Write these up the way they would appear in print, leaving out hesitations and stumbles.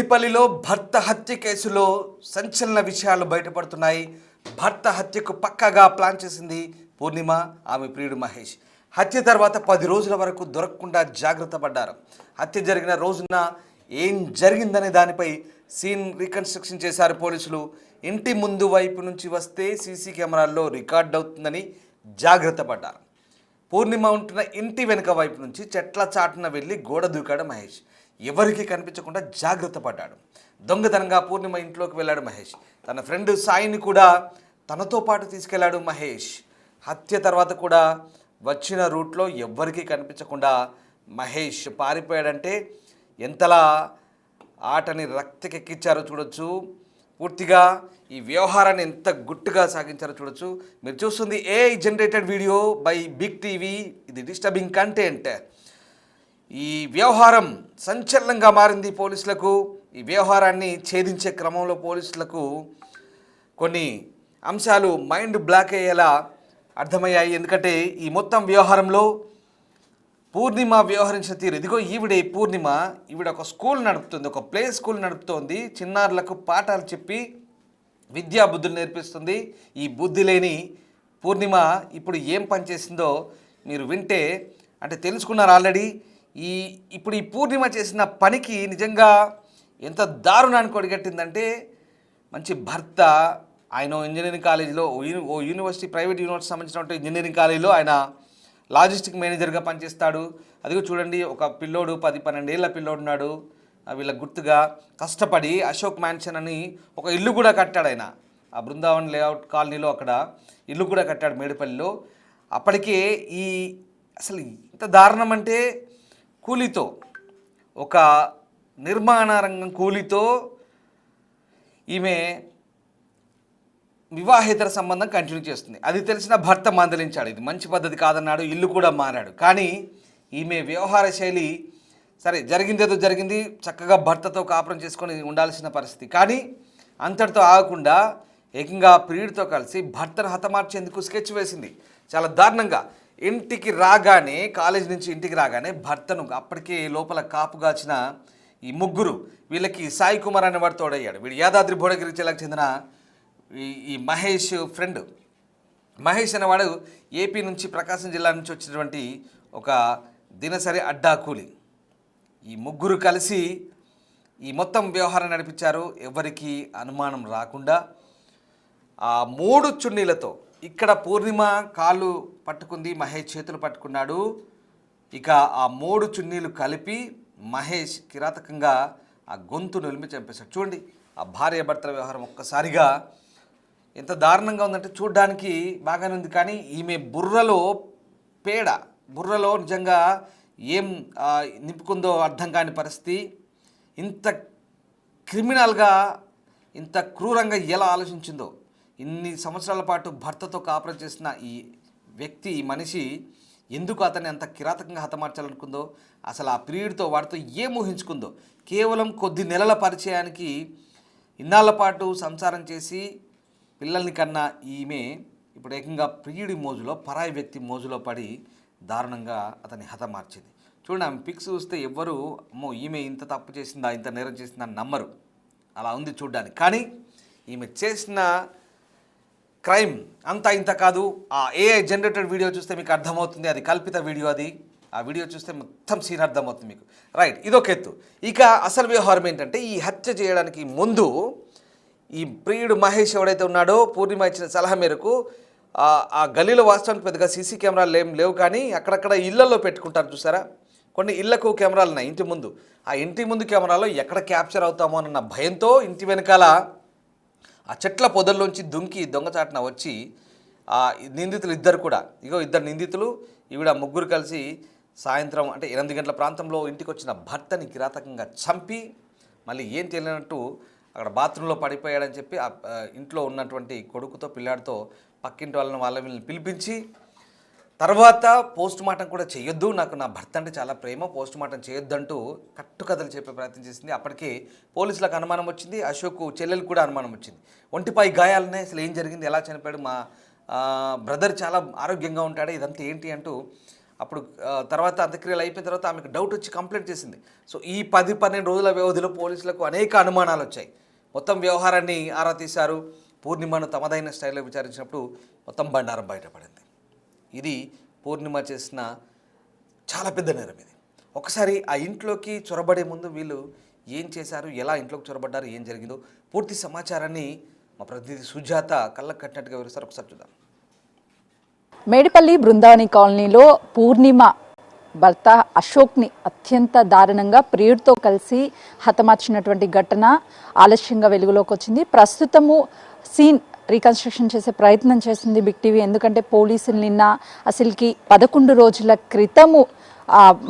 మేడిపల్లిలో భర్త హత్య కేసులో సంచలన విషయాలు బయటపడుతున్నాయి. భర్త హత్యకు పక్కాగా ప్లాన్ చేసింది పూర్ణిమ, ఆమె ప్రియుడు మహేష్. హత్య తర్వాత 10 రోజుల వరకు దొరకకుండా జాగ్రత్త పడ్డారు. హత్య జరిగిన రోజున ఏం జరిగిందనే దానిపై సీన్ రీకన్స్ట్రక్షన్ చేశారు పోలీసులు. ఇంటి ముందు వైపు నుంచి వస్తే సీసీ కెమెరాల్లో రికార్డ్ అవుతుందని జాగ్రత్త పడ్డారు. పూర్ణిమ ఉంటున్న ఇంటి వెనుక వైపు నుంచి చెట్ల చాటున వెళ్ళి గోడ దూకాడు మహేష్. ఎవరికి కనిపించకుండా జాగ్రత్త పడ్డాడు. దొంగతనంగా పూర్ణిమ ఇంట్లోకి వెళ్ళాడు మహేష్. తన ఫ్రెండ్ సాయిని కూడా తనతో పాటు తీసుకెళ్లాడు మహేష్. హత్య తర్వాత కూడా వచ్చిన రూట్లో ఎవ్వరికీ కనిపించకుండా మహేష్ పారిపోయాడంటే ఎంతలా ఆటని రక్తకెక్కించారో చూడొచ్చు. పూర్తిగా ఈ వ్యవహారాన్ని ఎంత గుట్టుగా సాగించారో చూడొచ్చు. మీరు చూస్తుంది AI generated video by big TV. ఇది డిస్టర్బింగ్ కంటెంట్. ఈ వ్యవహారం సంచలనంగా మారింది పోలీసులకు. ఈ వ్యవహారాన్ని ఛేదించే క్రమంలో పోలీసులకు కొన్ని అంశాలు మైండ్ బ్లాక్ అయ్యేలా అర్థమయ్యాయి. ఎందుకంటే ఈ మొత్తం వ్యవహారంలో పూర్ణిమ వ్యవహరించిన తీరు ఇదిగో. పూర్ణిమ ఈవిడ ఒక స్కూల్ నడుపుతుంది, ఒక ప్లే స్కూల్ నడుపుతోంది. చిన్నారులకు పాఠాలు చెప్పి విద్యా బుద్ధులు నేర్పిస్తుంది. ఈ బుద్ధి లేని పూర్ణిమ ఇప్పుడు ఏం పని చేసిందో మీరు వింటే అంటే తెలుసుకున్నారు ఆల్రెడీ. ఇప్పుడు ఈ పూర్ణిమ చేసిన పనికి నిజంగా ఎంత దారుణానికి ఒడిగట్టిందంటే, మంచి భర్త, ఆయన ఇంజనీరింగ్ కాలేజీలో ఓ యూనివర్సిటీ, ప్రైవేట్ యూనివర్సిటీ సంబంధించినటువంటి ఇంజనీరింగ్ కాలేజీలో ఆయన లాజిస్టిక్ మేనేజర్గా పనిచేస్తాడు. అదిగో చూడండి, ఒక పిల్లోడు 10-12 ఏళ్ళ పిల్లోడు ఉన్నాడు. వీళ్ళ గుర్తుగా కష్టపడి అశోక్ మ్యాన్షన్ అని ఒక ఇల్లు కూడా కట్టాడు ఆయన. ఆ బృందావన్ లేఅవుట్ కాలనీలో అక్కడ ఇల్లు కూడా కట్టాడు మేడిపల్లిలో. అప్పటికే అసలు ఇంత దారుణం అంటే, కూలీతో, ఒక నిర్మాణ రంగం కూలీతో ఈమె వివాహేతర సంబంధం కంటిన్యూ చేస్తుంది. అది తెలిసిన భర్త మందలించాడు, ఇది మంచి పద్ధతి కాదన్నాడు, ఇల్లు కూడా మారాడు. కానీ ఈమె వ్యవహార శైలి, సరే జరిగిందేదో జరిగింది, చక్కగా భర్తతో కాపురం చేసుకొని ఉండాల్సిన పరిస్థితి. కానీ అంతటితో ఆగకుండా ఏకంగా ప్రియుడితో కలిసి భర్తను హతమార్చేందుకు స్కెచ్ వేసింది. చాలా దారుణంగా ఇంటికి రాగానే, కాలేజ్ నుంచి ఇంటికి రాగానే భర్తను అప్పటికే లోపల కాపుగాచిన ఈ ముగ్గురు, వీళ్ళకి సాయి కుమార్ అనేవాడు తోడయ్యాడు. వీడు యాదాద్రి భువనగిరి జిల్లాకు చెందిన ఈ మహేష్ ఫ్రెండ్. మహేష్ అనేవాడు ఏపీ నుంచి, ప్రకాశం జిల్లా నుంచి వచ్చినటువంటి ఒక దినసరి అడ్డా కూలి. ఈ ముగ్గురు కలిసి ఈ మొత్తం వ్యవహారం నడిపించారు. ఎవరికి అనుమానం రాకుండా ఆ 3 చున్నీలతో. ఇక్కడ పూర్ణిమ కాళ్ళు పట్టుకుంది, మహేష్ చేతులు పట్టుకున్నాడు. ఇక ఆ 3 చున్నీలు కలిపి మహేష్ కిరాతకంగా ఆ గొంతు నిలిమి చంపేశాడు. చూడండి ఆ భార్య భర్తల వ్యవహారం ఒక్కసారిగా ఎంత దారుణంగా ఉందంటే, చూడ్డానికి బాగానే ఉంది, కానీ ఈమె బుర్రలో నిజంగా ఏం నింపుకుందో అర్థం కాని పరిస్థితి. ఇంత క్రిమినల్గా, ఇంత క్రూరంగా ఎలా ఆలోచించిందో. ఇన్ని సంవత్సరాల పాటు భర్తతో కాపురం చేసిన ఈ వ్యక్తి, ఈ మనిషి ఎందుకు అతన్ని అంత కిరాతకంగా హతమార్చాలనుకుందో, అసలు ఆ ప్రియుడితో, వాడితో ఏం ఊహించుకుందో. కేవలం కొద్ది నెలల పరిచయానికి ఇన్నాళ్ల పాటు సంసారం చేసి పిల్లల్ని కన్నా ఈమె ఇప్పుడు ఏకంగా ప్రియుడి మోజులో, పరాయి వ్యక్తి మోజులో పడి దారుణంగా అతన్ని హతమార్చింది. చూడండి, ఆమె పిక్స్ చూస్తే ఎవ్వరూ అమ్మో ఈమె ఇంత తప్పు చేసిందా, ఇంత నేరం చేసిందా అని నమ్మరు. అలా ఉంది చూడ్డానికి. కానీ ఈమె చేసిన క్రైమ్ అంతా ఇంత కాదు. ఆ ఏఐ జనరేటెడ్ వీడియో చూస్తే మీకు అర్థమవుతుంది, అది కల్పిత వీడియో. ఆ వీడియో చూస్తే మొత్తం సీన్ అర్థమవుతుంది మీకు. రైట్, ఇదొక ఎత్తు. ఇక అసలు వ్యవహారం ఏంటంటే, ఈ హత్య చేయడానికి ముందు ఈ ప్రియుడు మహేష్ ఎవడైతే ఉన్నాడో, పూర్ణిమ ఇచ్చిన సలహా మేరకు ఆ గల్లీలో వాస్తవానికి పెద్దగా సీసీ కెమెరాలు లేవు, కానీ అక్కడక్కడ ఇళ్లలో పెట్టుకుంటారు చూసారా. కొన్ని ఇళ్లకు కెమెరాలు ఉన్నాయి ఇంటి ముందు. ఆ ఇంటి ముందు కెమెరాలో ఎక్కడ క్యాప్చర్ అవుతామో అన్న భయంతో ఇంటి వెనకాల ఆ చెట్ల పొదల్లోంచి దుంకి దొంగచాటున వచ్చి ఆ నిందితులు ఇద్దరు నిందితులు, ఈవిడ ముగ్గురు కలిసి సాయంత్రం అంటే 8 గంటల ప్రాంతంలో ఇంటికి వచ్చిన భర్తని కిరాతకంగా చంపి, మళ్ళీ ఏం తెలియనట్టు అక్కడ బాత్రూంలో పడిపోయాడని చెప్పి ఆ ఇంట్లో ఉన్నటువంటి కొడుకుతో, పిల్లాడితో పక్కింటి వీళ్ళని పిలిపించి, తర్వాత పోస్ట్ మార్టం కూడా చేయొద్దు, నాకు నా భర్త అంటే చాలా ప్రేమ, పోస్ట్ మార్టం చేయొద్దంటూ కట్టుకథలు చెప్పే ప్రయత్నం చేసింది. అప్పటికే పోలీసులకు అనుమానం వచ్చింది, అశోక్ చెల్లెలు కూడా అనుమానం వచ్చింది. ఒంటిపై గాయాలనే, అసలు ఏం జరిగింది, ఎలా చనిపోయాడు, మా బ్రదర్ చాలా ఆరోగ్యంగా ఉంటాడు, ఇదంతా ఏంటి అంటూ అప్పుడు తర్వాత అంత్యక్రియలు అయిపోయిన తర్వాత ఆమెకు డౌట్ వచ్చి కంప్లైంట్ చేసింది. సో ఈ 10-12 రోజుల వ్యవధిలో పోలీసులకు అనేక అనుమానాలు వచ్చాయి. మొత్తం వ్యవహారాన్ని ఆరా తీశారు. పూర్ణిమను తమదైన స్టైల్లో విచారించినప్పుడు మొత్తం బండారం బయటపడింది. ఇది పూర్ణిమ చేసిన చాలా పెద్ద నేరం. ఇది ఒకసారి ఆ ఇంట్లోకి చొరబడే ముందు వీళ్ళు ఏం చేశారు, ఎలా ఇంట్లోకి చొరబడ్డారు, ఏం జరిగిందో పూర్తి సమాచారాన్ని మా ప్రతినిధి సుజాత కళ్ళకు కట్టినట్టుగా వివరిస్తారు. ఒకసారి చూద్దాం. మేడిపల్లి బృందావని కాలనీలో పూర్ణిమ భర్త అశోక్ని అత్యంత దారుణంగా ప్రియుడితో కలిసి హతమార్చినటువంటి ఘటన ఆలస్యంగా వెలుగులోకి వచ్చింది. ప్రస్తుతము సీన్ రీకన్స్ట్రక్షన్ చేసే ప్రయత్నం చేసింది బిగ్ టీవీ. ఎందుకంటే పోలీసులు నిన్న అసలుకి 11 రోజుల క్రితము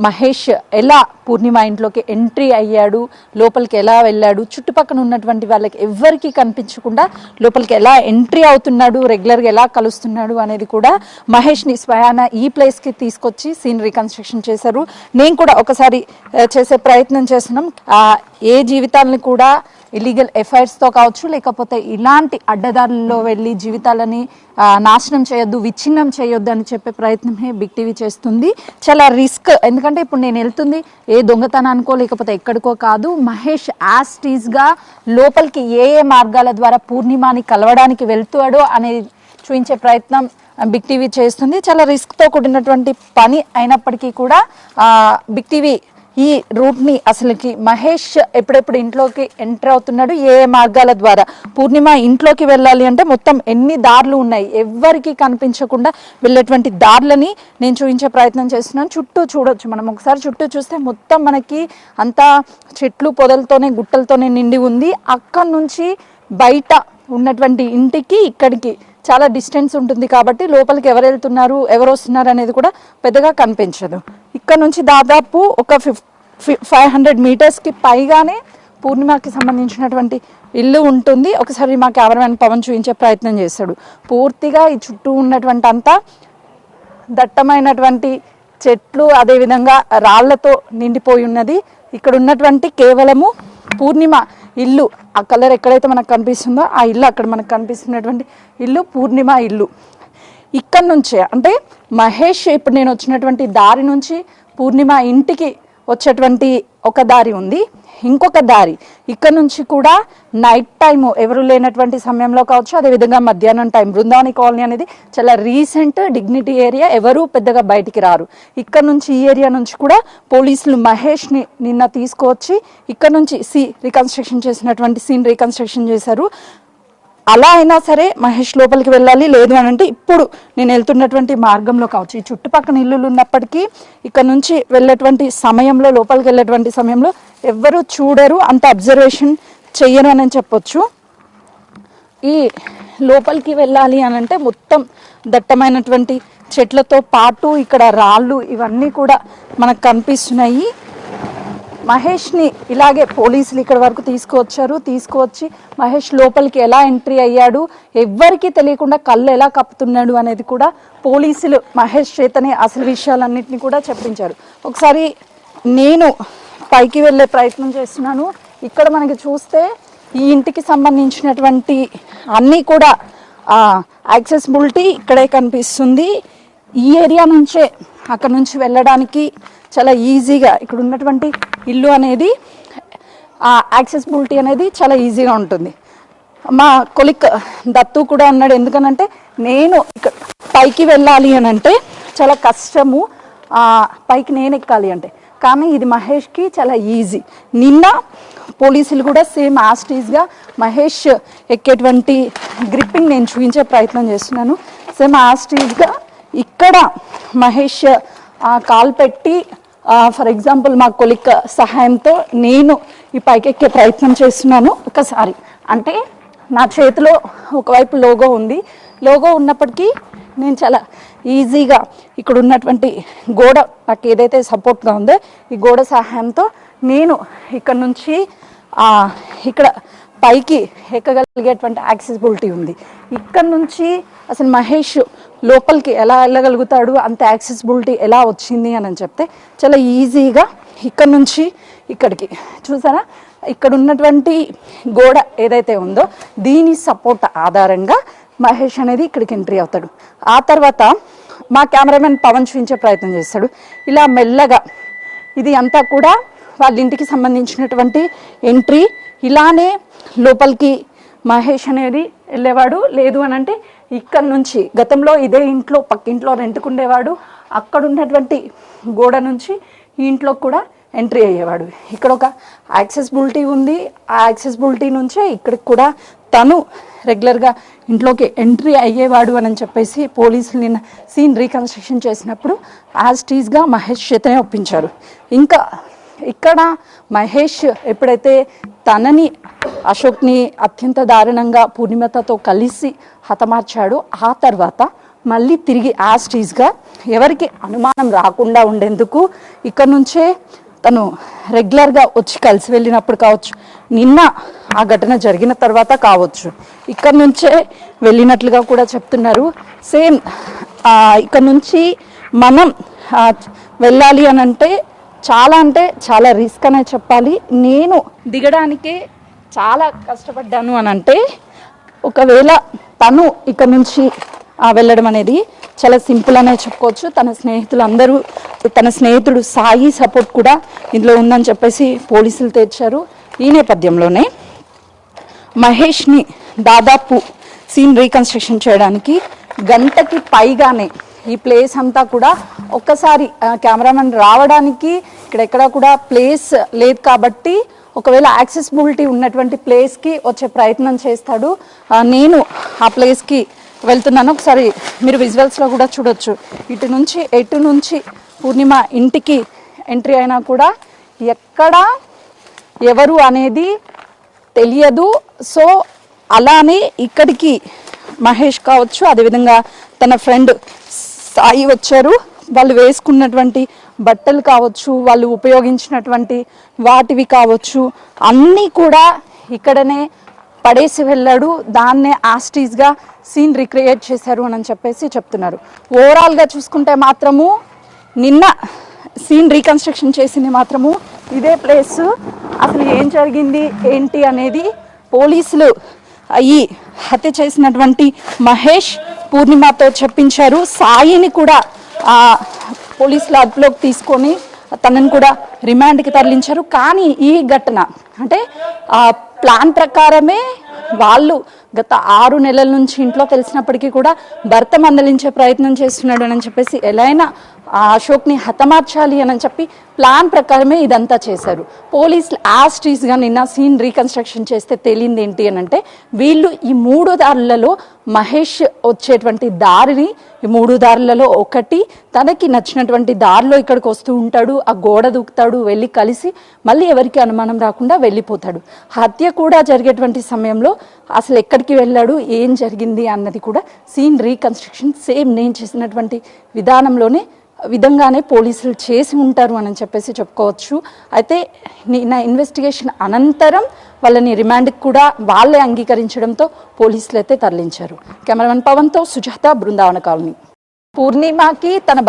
మహేష్ ఎలా పూర్ణిమ ఇంట్లోకి ఎంట్రీ అయ్యాడు, లోపలికి ఎలా వెళ్ళాడు, చుట్టుపక్కల ఉన్నటువంటి వాళ్ళకి ఎవ్వరికీ కనిపించకుండా లోపలికి ఎలా ఎంట్రీ అవుతున్నాడు, రెగ్యులర్గా ఎలా కలుస్తున్నాడు అనేది కూడా మహేష్ని స్వయాన ఈ ప్లేస్కి తీసుకొచ్చి సీన్ రీకన్స్ట్రక్షన్ చేశారు. నేను కూడా ఒకసారి చేసే ప్రయత్నం చేస్తున్నాం. ఏ జీవితాలను కూడా ఇల్లీగల్ ఎఫైర్స్తో కావచ్చు, లేకపోతే ఇలాంటి అడ్డదారుల్లో వెళ్ళి జీవితాలని నాశనం చేయొద్దు, విచ్ఛిన్నం చేయొద్దు అని చెప్పే ప్రయత్నమే బిగ్ టీవీ చేస్తుంది. చాలా రిస్క్, ఎందుకంటే ఇప్పుడు నేను వెళ్తుంది ఏ దొంగతనానికో లేకపోతే ఎక్కడికో కాదు. మహేష్ యాస్టీస్గా లోపలికి ఏ మార్గాల ద్వారా పూర్ణిమని కలవడానికి వెళ్తాడో అనేది చూపించే ప్రయత్నం బిగ్ టీవీ చేస్తుంది. చాలా రిస్క్తో కూడినటువంటి పని అయినప్పటికీ కూడా బిగ్ టీవీ ఈ రూట్ని అసలుకి మహేష్ ఎప్పుడెప్పుడు ఇంట్లోకి ఎంటర్ అవుతున్నాడు, ఏ మార్గాల ద్వారా పూర్ణిమ ఇంట్లోకి వెళ్ళాలి అంటే మొత్తం ఎన్ని దారులు ఉన్నాయి, ఎవ్వరికి కనిపించకుండా వెళ్ళేటువంటి దారులని నేను చూపించే ప్రయత్నం చేస్తున్నాను. చుట్టూ చూడొచ్చు, మనం ఒకసారి చుట్టూ చూస్తే మొత్తం మనకి అంతా చెట్లు పొదలతోనే గుట్టలతోనే నిండి ఉంది. అక్కడి నుంచి బయట ఉన్నటువంటి ఇంటికి ఇక్కడికి చాలా డిస్టెన్స్ ఉంటుంది కాబట్టి లోపలికి ఎవరు వెళ్తున్నారు, ఎవరు వస్తున్నారు అనేది కూడా పెద్దగా కనిపించదు. ఇక్కడ నుంచి దాదాపు ఒక 500 మీటర్స్కి పైగానే పూర్ణిమకి సంబంధించినటువంటి ఇల్లు ఉంటుంది. ఒకసారి మా కెమెరామెన్ పవన్ చూపించే ప్రయత్నం చేశాడు. పూర్తిగా ఈ చుట్టూ ఉన్నటువంటి అంతా దట్టమైనటువంటి చెట్లు, అదేవిధంగా రాళ్లతో నిండిపోయి ఉన్నది. ఇక్కడ ఉన్నటువంటి కేవలము పూర్ణిమ ఇల్లు, ఆ కలర్ ఎక్కడైతే మనకు కనిపిస్తుందో ఆ ఇల్లు, అక్కడ మనకు కనిపిస్తున్నటువంటి ఇల్లు పూర్ణిమ ఇల్లు. ఇక్కడ నుంచే అంటే మహేష్ ఇప్పుడు నేను వచ్చినటువంటి దారి నుంచి పూర్ణిమ ఇంటికి వచ్చేటువంటి ఒక దారి ఉంది, ఇంకొక దారి ఇక్కడ నుంచి కూడా నైట్ టైం ఎవరు లేనటువంటి సమయంలో కావచ్చు, అదేవిధంగా మధ్యాహ్నం టైం. బృందావని కాలనీ అనేది చాలా రీసెంట్ డిగ్నిటీ ఏరియా, ఎవరు పెద్దగా బయటికి రారు. ఇక్కడ నుంచి ఈ ఏరియా నుంచి కూడా పోలీసులు మహేష్ని నిన్న తీసుకువచ్చి ఇక్కడ నుంచి రీకన్స్ట్రక్షన్ చేసినటువంటి సీన్ రీకన్స్ట్రక్షన్ చేశారు. అలా అయినా సరే మహేష్ లోపలికి వెళ్ళాలి, లేదు అని అంటే ఇప్పుడు నేను వెళ్తున్నటువంటి మార్గంలో కావచ్చు, ఈ చుట్టుపక్కల ఇల్లులు ఉన్నప్పటికీ ఇక్కడ నుంచి వెళ్ళేటువంటి సమయంలో, లోపలికి వెళ్ళేటువంటి సమయంలో ఎవ్వరూ చూడరు, అంత అబ్జర్వేషన్ చెయ్యరు అని చెప్పొచ్చు. ఈ లోపలికి వెళ్ళాలి అని అంటే మొత్తం దట్టమైనటువంటి చెట్లతో పాటు ఇక్కడ రాళ్ళు ఇవన్నీ కూడా మనకు కనిపిస్తున్నాయి. మహేష్ని ఇలాగే పోలీసులు ఇక్కడ వరకు తీసుకువచ్చి మహేష్ లోపలికి ఎలా ఎంట్రీ అయ్యాడు, ఎవ్వరికీ తెలియకుండా కళ్ళు ఎలా కప్పుతున్నాడు అనేది కూడా పోలీసులు మహేష్ చేతనే అసలు విషయాలన్నింటినీ కూడా చెప్పించారు. ఒకసారి నేను పైకి వెళ్ళే ప్రయత్నం చేస్తున్నాను. ఇక్కడ మనకి చూస్తే ఈ ఇంటికి సంబంధించినటువంటి అన్నీ కూడా యాక్సెసిబిలిటీ ఇక్కడే కనిపిస్తుంది. ఈ ఏరియా నుంచే అక్కడ నుంచి వెళ్ళడానికి చాలా ఈజీగా ఇక్కడ ఉన్నటువంటి ఇల్లు అనేది యాక్సెసిబిలిటీ అనేది చాలా ఈజీగా ఉంటుంది. మా కొలిక్ దత్తు కూడా ఉన్నాడు. ఎందుకనంటే నేను ఇక్కడ పైకి వెళ్ళాలి అని అంటే చాలా కష్టము, పైకి నేను ఎక్కాలి అంటే, కానీ ఇది మహేష్కి చాలా ఈజీ. నిన్న పోలీసులు కూడా సేమ్ యాస్టీస్గా మహేష్ ఎక్కేటువంటి గ్రిప్పింగ్ నేను చూపించే ప్రయత్నం చేస్తున్నాను. సేమ్ యాస్టీస్గా ఇక్కడ మహేష్ కాల్ పెట్టి ఫర్ ఎగ్జాంపుల్ మా కొలిక్ సహాయంతో నేను ఈ పైకెక్కే ప్రయత్నం చేస్తున్నాను. ఒకసారి అంటే నా చేతిలో ఒకవైపు లోగో ఉంది, లోగో ఉన్నప్పటికీ నేను చాలా ఈజీగా ఇక్కడ ఉన్నటువంటి గోడ నాకు ఏదైతే సపోర్ట్గా ఉందో ఈ గోడ సహాయంతో నేను ఇక్కడ నుంచి ఇక్కడ పైకి ఎక్కగలిగేటువంటి యాక్సెసిబిలిటీ ఉంది. ఇక్కడ నుంచి అసలు మహేష్ లోపలికి ఎలా వెళ్ళగలుగుతాడు, అంత యాక్సెసిబిలిటీ ఎలా వచ్చింది అని చెప్తే చాలా ఈజీగా ఇక్కడ నుంచి ఇక్కడికి చూసారా, ఇక్కడ ఉన్నటువంటి గోడ ఏదైతే ఉందో దీని సపోర్ట్ ఆధారంగా మహేష్ అనేది ఇక్కడికి ఎంట్రీ అవుతాడు. ఆ తర్వాత మా కెమెరామెన్ పవన్ చూపించే ప్రయత్నం చేస్తాడు. ఇలా మెల్లగా ఇది అంతా కూడా వాళ్ళ ఇంటికి సంబంధించినటువంటి ఎంట్రీ. ఇలానే లోపలికి మహేష్ అనేది వెళ్ళేవాడు. లేదు అని అంటే ఇక్కడ నుంచి గతంలో ఇదే ఇంట్లో పక్కింట్లో రెంట్కుండేవాడు. అక్కడ ఉన్నటువంటి గోడ నుంచి ఈ ఇంట్లో కూడా ఎంట్రీ అయ్యేవాడు. ఇక్కడ ఒక యాక్సెసిబిలిటీ ఉంది. ఆ యాక్సెసిబిలిటీ నుంచే ఇక్కడికి కూడా తను రెగ్యులర్గా ఇంట్లోకి ఎంట్రీ అయ్యేవాడు అని చెప్పేసి పోలీసులు నిన్న సీన్ రీకన్స్ట్రక్షన్ చేసినప్పుడు యాజ్ టీజ్గా మహేష్ చేతనే ఒప్పించారు. ఇంకా ఇక్కడ మహేష్ ఎప్పుడైతే తనని అశోక్ని అత్యంత దారుణంగా పూర్ణిమతో కలిసి హతమార్చాడు, ఆ తర్వాత మళ్ళీ తిరిగి యాజ్ టీజ్గా ఎవరికి అనుమానం రాకుండా ఉండేందుకు ఇక్కడ నుంచే తను రెగ్యులర్గా వచ్చి కలిసి వెళ్ళినప్పుడు కావచ్చు, నిన్న ఆ ఘటన జరిగిన తర్వాత కావచ్చు, ఇక్కడ నుంచే వెళ్ళినట్లుగా కూడా చెప్తున్నారు. సేమ్ ఇక్కడ నుంచి మనం వెళ్ళాలి అని అంటే చాలా రిస్క్ అనే చెప్పాలి. నేను దిగడానికే చాలా కష్టపడ్డాను అని అంటే, ఒకవేళ తను ఇక్కడ నుంచి వెళ్ళడం అనేది చాలా సింపుల్ అనే చెప్పుకోవచ్చు. తన స్నేహితుడు సాయి సపోర్ట్ కూడా ఇందులో ఉందని చెప్పేసి పోలీసులు తెచ్చారు. ఈ నేపథ్యంలోనే మహేష్ని దాదాపు సీన్ రీకన్స్ట్రక్షన్ చేయడానికి గంటకి పైగానే ఈ ప్లేస్ అంతా కూడా ఒక్కసారి కెమెరామెన్ రావడానికి ఇక్కడెక్కడ కూడా ప్లేస్ లేదు కాబట్టి ఒకవేళ యాక్సెసిబిలిటీ ఉన్నటువంటి ప్లేస్కి వచ్చే ప్రయత్నం చేస్తాడు. నేను ఆ ప్లేస్కి వెళ్తున్నాను. ఒకసారి మీరు విజువల్స్లో కూడా చూడొచ్చు. ఎటు నుంచి పూర్ణిమ ఇంటికి ఎంట్రీ అయినా కూడా ఎక్కడ ఎవరు అనేది తెలియదు. సో అలానే ఇక్కడికి మహేష్ కావచ్చు, అదేవిధంగా తన ఫ్రెండ్ సాయి వచ్చారు. వాళ్ళు వేసుకున్నటువంటి బట్టలు కావచ్చు, వాళ్ళు ఉపయోగించినటువంటి వాటివి కావచ్చు, అన్నీ కూడా ఇక్కడనే పడేసి వెళ్ళాడు. దాన్నే యాస్టీస్గా సీన్ రిక్రియేట్ చేశారు అని చెప్పేసి చెప్తున్నారు. ఓవరాల్గా చూసుకుంటే మాత్రము నిన్న సీన్ రీకన్స్ట్రక్షన్ చేసింది మాత్రము ఇదే ప్లేస్. అసలు ఏం జరిగింది ఏంటి అనేది పోలీసులు ఈ హత్య చేసినటువంటి మహేష్ పూర్ణిమతో చెప్పించారు. సాయిని కూడా పోలీసులు అదుపులోకి తీసుకొని తనని కూడా రిమాండ్కి తరలించారు. కానీ ఈ ఘటన అంటే ప్లాన్ ప్రకారమే వాళ్ళు గత 6 నెలల నుంచి ఇంట్లో తెలిసినప్పటికీ కూడా భర్త మందలించే ప్రయత్నం చేస్తున్నాడు అని చెప్పేసి ఎలా అయినా అశోక్ని హతమార్చాలి అని చెప్పి ప్లాన్ ప్రకారమే ఇదంతా చేశారు. పోలీసులు యాస్టీస్గా నిన్న సీన్ రీకన్స్ట్రక్షన్ చేస్తే తెలియంది ఏంటి అని అంటే, వీళ్ళు ఈ 3 దారులలో మహేష్ వచ్చేటువంటి దారిని ఈ 3 దారులలో ఒకటి తనకి నచ్చినటువంటి దారిలో ఇక్కడికి వస్తూ ఉంటాడు, ఆ గోడ దూకుతాడు, వెళ్ళి కలిసి మళ్ళీ ఎవరికి అనుమానం రాకుండా వెళ్ళిపోతాడు. హత్య కూడా జరిగేటువంటి సమయంలో అసలు ఎక్కడికి వెళ్ళాడు, ఏం జరిగింది అన్నది కూడా సీన్ రీకన్స్ట్రక్షన్ సేమ్ నేను చేసినటువంటి విధంగానే పోలీసులు చేసి ఉంటారు అని చెప్పేసి చెప్పుకోవచ్చు. అయితే నా ఇన్వెస్టిగేషన్ అనంతరం వాళ్ళని రిమాండ్కి కూడా వాళ్ళే అంగీకరించడంతో పోలీసులు అయితే తరలించారు. కెమెరామెన్ పవన్తో సుజాత, బృందావన కాలనీ. పూర్ణిమకి తన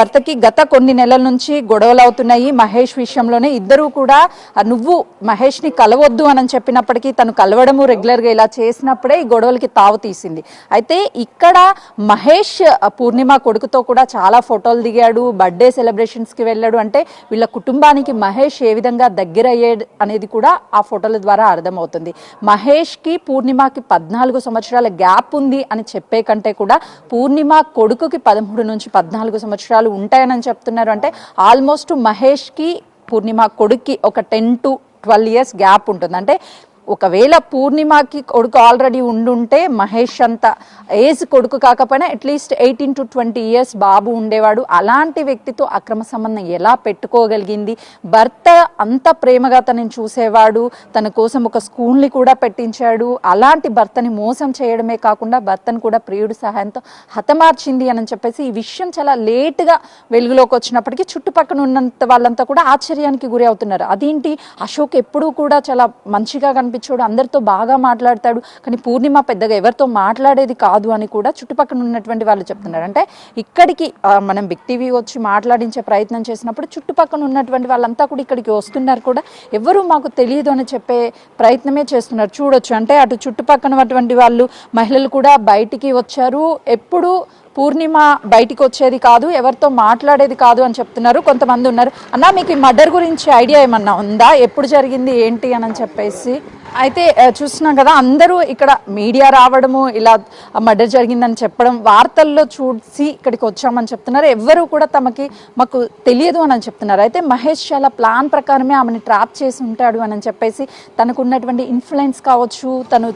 భర్తకి గత కొన్ని నెలల నుంచి గొడవలు అవుతున్నాయి. మహేష్ విషయంలోనే ఇద్దరూ కూడా నువ్వు మహేష్ని కలవద్దు అని చెప్పినప్పటికీ తను కలవడము రెగ్యులర్గా ఇలా చేసినప్పుడే ఈ గొడవలకి తావు తీసింది. అయితే ఇక్కడ మహేష్ పూర్ణిమ కొడుకుతో కూడా చాలా ఫోటోలు దిగాడు, బర్త్డే సెలబ్రేషన్స్కి వెళ్ళాడు. అంటే వీళ్ళ కుటుంబానికి మహేష్ ఏ విధంగా దగ్గర అయ్యాడు అనేది కూడా ఆ ఫోటోల ద్వారా అర్థమవుతుంది. మహేష్కి పూర్ణిమకి 14 సంవత్సరాల గ్యాప్ ఉంది అని చెప్పే కంటే కూడా పూర్ణిమ కొడుకుకి 13 నుంచి 14 సంవత్సరాలు ఉంటాయని చెప్తున్నారు. అంటే ఆల్మోస్ట్ మహేష్కి పూర్ణిమ కొడుక్కి ఒక 10 to 12 years గ్యాప్ ఉంటుంది. అంటే ఒకవేళ పూర్ణిమకి కొడుకు ఆల్రెడీ ఉండుంటే మహేష్ అంత ఏజ్ కొడుకు కాకపోయినా అట్లీస్ట్ 18 to 20 years బాబు ఉండేవాడు. అలాంటి వ్యక్తితో అక్రమ సంబంధం ఎలా పెట్టుకోగలిగింది? భర్త అంత ప్రేమగా తనని చూసేవాడు, తన కోసం ఒక స్కూల్ని కూడా పెట్టించాడు. అలాంటి భర్తని మోసం చేయడమే కాకుండా భర్తను కూడా ప్రియుడి సహాయంతో హతమార్చింది అని చెప్పేసి ఈ విషయం చాలా లేటుగా వెలుగులోకి వచ్చినప్పటికీ చుట్టుపక్కల ఉన్నంత వాళ్ళంతా కూడా ఆశ్చర్యానికి గురి అవుతున్నారు. అదేంటి అశోక్ ఎప్పుడూ కూడా చాలా మంచిగా కనిపించాడు, అందరితో బాగా మాట్లాడతాడు, కానీ పూర్ణిమ పెద్దగా ఎవరితో మాట్లాడేది కాదు అని కూడా చుట్టుపక్కల ఉన్నటువంటి వాళ్ళు చెప్తున్నారు. అంటే ఇక్కడికి మనం బిగ్ టీవీ వచ్చి మాట్లాడించే ప్రయత్నం చేసినప్పుడు చుట్టుపక్కల ఉన్నటువంటి వాళ్ళంతా కూడా ఇక్కడికి వస్తున్నారు కూడా, ఎవరు మాకు తెలియదు అని చెప్పే ప్రయత్నమే చేస్తున్నారు. చూడొచ్చు అంటే అటు చుట్టుపక్కల ఉన్నటువంటి వాళ్ళు మహిళలు కూడా బయటికి వచ్చారు. ఎప్పుడు పూర్ణిమ బయటికి వచ్చేది కాదు, ఎవరితో మాట్లాడేది కాదు అని చెప్తున్నారు. కొంతమంది ఉన్నారు. అన్న మీకు ఈ మర్డర్ గురించి ఐడియా ఏమన్నా ఉందా, ఎప్పుడు జరిగింది ఏంటి అని చెప్పేసి? అయితే చూస్తున్నాం కదా, అందరూ ఇక్కడ మీడియా రావడము, ఇలా మర్డర్ జరిగిందని చెప్పడం, వార్తల్లో చూసి ఇక్కడికి వచ్చామని చెప్తున్నారు. ఎవ్వరూ కూడా మాకు తెలియదు అని చెప్తున్నారు. అయితే మహేష్ చాలా ప్లాన్ ప్రకారమే ఆమెను ట్రాప్ చేసి ఉంటాడు అని చెప్పేసి, తనకు ఉన్నటువంటి ఇన్ఫ్లుయెన్స్ కావచ్చు, తను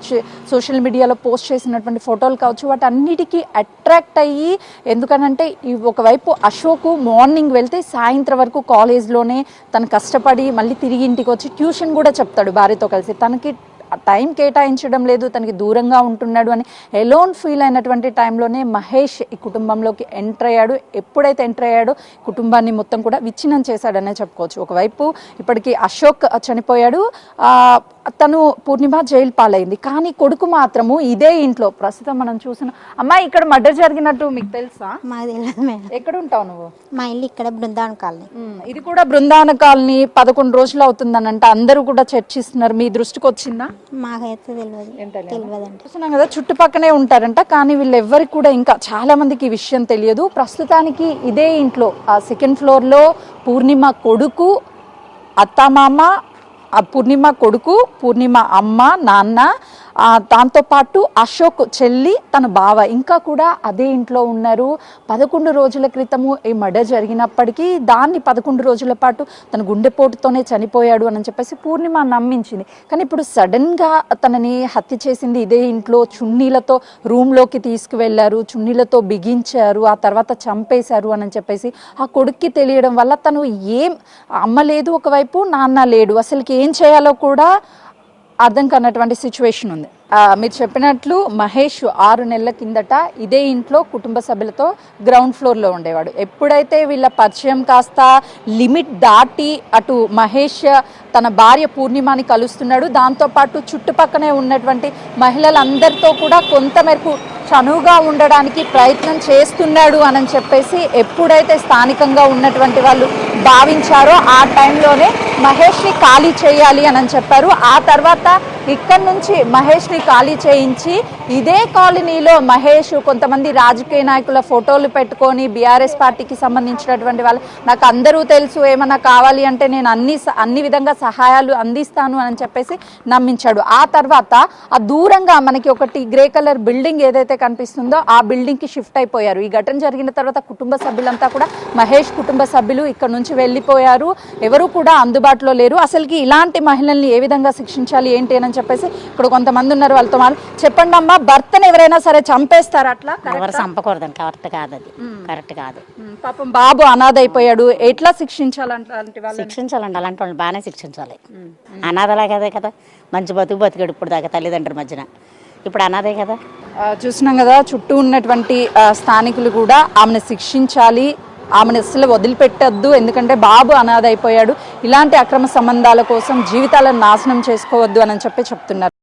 సోషల్ మీడియాలో పోస్ట్ చేసినటువంటి ఫోటోలు కావచ్చు, వాటన్నిటికీ అట్రాక్ట్ అయ్యి, ఎందుకనంటే ఒకవైపు అశోక్ మార్నింగ్ వెళ్తే సాయంత్రం వరకు కాలేజ్లోనే తను కష్టపడి మళ్ళీ తిరిగి ఇంటికి వచ్చి ట్యూషన్ కూడా చెప్తాడు భార్యతో కలిసి. తనకి టైం కేటాయించడం లేదు, తనకి దూరంగా ఉంటున్నాడు అని ఎలోన్ ఫీల్ అయినటువంటి టైంలోనే మహేష్ ఈ కుటుంబంలోకి ఎంటర్ అయ్యాడు. ఎప్పుడైతే ఎంటర్ అయ్యాడో కుటుంబాన్ని మొత్తం కూడా విచ్ఛిన్నం చేశాడనే చెప్పుకోవచ్చు. ఒకవైపు ఇప్పటికీ అశోక్ చనిపోయాడు, తను పూర్ణిమ జైలు పాలైంది. కానీ కొడుకు మాత్రము ఇదే ఇంట్లో ప్రస్తుతం మనం చూసిన అమ్మాయి ఇక్కడ మర్డర్ జరిగినట్టు మీకు తెలుసా? మాకు తెలియదు మేడం. ఎక్కడ ఉంటావు నువ్వు? మా ఇల్లు ఇక్కడ బృందావన కాలనీ. ఇది కూడా బృందావన కాలనీ. 11 రోజులు అవుతుందనంట, అందరూ కూడా చర్చిస్తున్నారు. మీ దృష్టికి వచ్చిందా? మాకైతే తెలియదండి. చూస్తున్నాం కదా, చుట్టుపక్కనే ఉంటారంట. కానీ వీళ్ళు ఎవ్వరికి కూడా ఇంకా చాలా మందికి ఈ విషయం తెలియదు. ప్రస్తుతానికి ఇదే ఇంట్లో సెకండ్ ఫ్లోర్లో పూర్ణిమ కొడుకు, అత్తమామ, పూర్ణిమ కొడుకు, పూర్ణిమ అమ్మ, నాన్న, దాంతోపాటు అశోక్ చెల్లి, తన బావ ఇంకా కూడా అదే ఇంట్లో ఉన్నారు. 11 రోజుల క్రితము ఈ మర్డర్ జరిగినప్పటికీ దాన్ని 11 రోజుల పాటు తన గుండెపోటుతోనే చనిపోయాడు అని చెప్పేసి పూర్ణిమ నమ్మించింది. కానీ ఇప్పుడు సడన్గా తనని హత్య చేసింది ఇదే ఇంట్లో. చున్నీలతో రూమ్లోకి తీసుకువెళ్ళారు, చున్నీలతో బిగించారు, ఆ తర్వాత చంపేశారు అని చెప్పేసి ఆ కొడుక్కి తెలియడం వల్ల తను అమ్మ లేదు ఒకవైపు, నాన్న లేడు, అసలుకి ఏం చేయాలో కూడా అర్థం కానటువంటి సిచ్యువేషన్ ఉంది. మీరు చెప్పినట్లు మహేష్ 6 నెలల కిందట ఇదే ఇంట్లో కుటుంబ సభ్యులతో గ్రౌండ్ ఫ్లోర్లో ఉండేవాడు. ఎప్పుడైతే వీళ్ళ పరిచయం కాస్త లిమిట్ దాటి అటు మహేష్ తన భార్య పూర్ణిమని కలుస్తున్నాడు, దాంతోపాటు చుట్టుపక్కనే ఉన్నటువంటి మహిళలందరితో కూడా కొంతమేరకు చనువుగా ఉండడానికి ప్రయత్నం చేస్తున్నాడు అని చెప్పేసి ఎప్పుడైతే స్థానికంగా ఉన్నటువంటి వాళ్ళు భావించారో ఆ టైంలోనే మహేష్ని ఖాళీ చేయాలి అని చెప్పారు. ఆ తర్వాత ఇక్కడి నుంచి మహేష్ని ఖాళీ చేయించి ఇదే కాలనీలో మహేష్ కొంతమంది రాజకీయ నాయకుల ఫోటోలు పెట్టుకొని బీఆర్ఎస్ పార్టీకి సంబంధించినటువంటి వాళ్ళు, నాకు అందరూ తెలుసు, ఏమన్నా కావాలి అంటే నేను అన్ని విధంగా సహాయాలు అందిస్తాను అని చెప్పేసి నమ్మించాడు. ఆ తర్వాత ఆ దూరంగా మనకి ఒకటి గ్రే కలర్ బిల్డింగ్ ఏదైతే కనిపిస్తుందో ఆ బిల్డింగ్కి షిఫ్ట్ అయిపోయారు. ఈ ఘటన జరిగిన తర్వాత కుటుంబ సభ్యులంతా కూడా, మహేష్ కుటుంబ సభ్యులు ఇక్కడ నుంచి వెళ్ళిపోయారు, ఎవరు కూడా అందుబాటులో లేరు. అసలుకి ఇలాంటి మహిళల్ని ఏ విధంగా శిక్షించాలి ఏంటి అని చెప్పేసి ఇక్కడ కొంతమంది ఉన్నారు, వాళ్ళతో చెప్పండి అమ్మా, భర్తను ఎవరైనా సరే చంపేస్తారా? అట్లా ఎవరు చంపకూడదని, కరెక్ట్ కాదు, అది కరెక్ట్ కాదు. పాపం బాబు అనాథ అయిపోయాడు, ఎట్లా శిక్షించాలంటే? శిక్షించాలండి, అలాంటి వాళ్ళు బాగానే శిక్షించాలి. అనాథలే కదే కదా, మంచి బతికాడు ఇప్పుడు దాకా తల్లిదండ్రుల మధ్యన, ఇప్పుడు అనాథే కదా. చూస్తున్నాం కదా, చుట్టూ ఉన్నటువంటి స్థానికులు కూడా ఆమెను శిక్షించాలి, ఆమెను అసలు వదిలిపెట్టద్దు, ఎందుకంటే బాబు అనాథ అయిపోయాడు, ఇలాంటి అక్రమ సంబంధాల కోసం జీవితాలను నాశనం చేసుకోవద్దు అని చెప్తున్నారు.